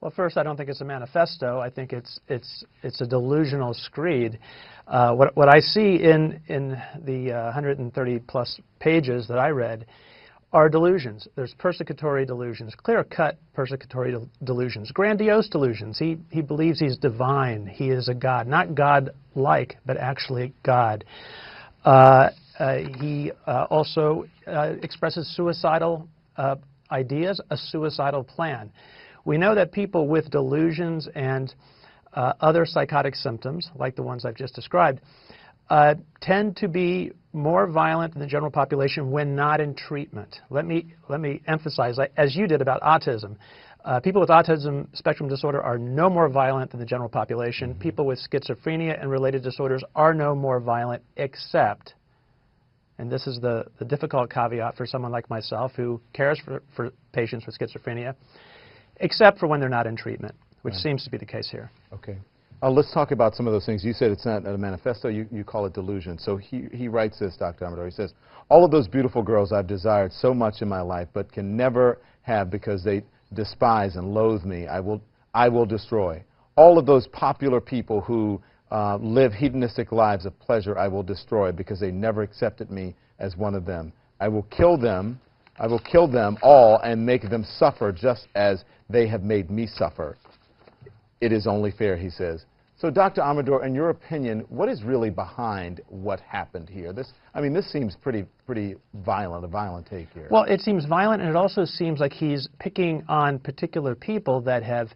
Well, first, I don't think it's a manifesto. I think it's a delusional screed. What I see in the 130-plus pages that I read are delusions. There's persecutory delusions, clear-cut persecutory delusions, grandiose delusions. He believes he's divine. He is a god, not God-like, but actually God. He also expresses suicidal ideas, a suicidal plan. We know that people with delusions and other psychotic symptoms, like the ones I've just described, tend to be more violent than the general population when not in treatment. Let me emphasize, as you did about autism, people with autism spectrum disorder are no more violent than the general population. People with schizophrenia and related disorders are no more violent, except, and this is the difficult caveat for someone like myself who cares for patients with schizophrenia, except for when they're not in treatment, which seems to be the case here. Okay. Let's talk about some of those things. You said it's not a manifesto. You call it delusion. So he writes this, Dr. Amador. He says, all of those beautiful girls I've desired so much in my life but can never have because they despise and loathe me, I will destroy. All of those popular people who live hedonistic lives of pleasure, I will destroy because they never accepted me as one of them. I will kill them all and make them suffer just as they have made me suffer. It is only fair, he says. So, Dr. Amador, in your opinion, what is really behind what happened here? This seems pretty violent, a violent take here. Well, it seems violent, and it also seems like he's picking on particular people that have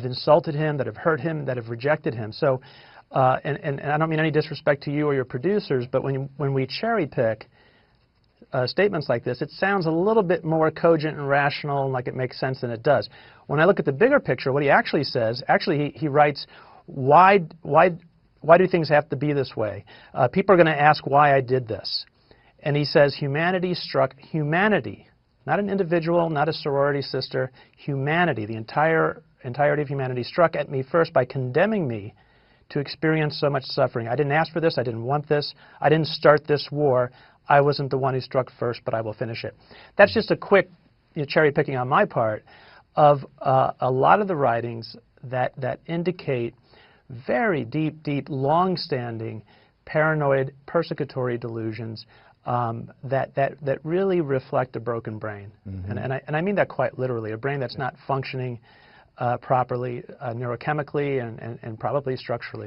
insulted him, that have hurt him, that have rejected him. So, and I don't mean any disrespect to you or your producers, but when we cherry pick statements like this, it sounds a little bit more cogent and rational and like it makes sense than it does. When I look at the bigger picture, what he actually says, he writes, why do things have to be this way? People are going to ask why I did this. And he says, humanity struck humanity, not an individual, not a sorority sister, humanity, the entirety of humanity struck at me first by condemning me to experience so much suffering. I didn't ask for this, I didn't want this, I didn't start this war. I wasn't the one who struck first, but I will finish it. That's just a quick cherry picking on my part of a lot of the writings that indicate very deep, long-standing paranoid, persecutory delusions that really reflect a broken brain. And I mean that quite literally, a brain that's not functioning properly neurochemically and probably structurally.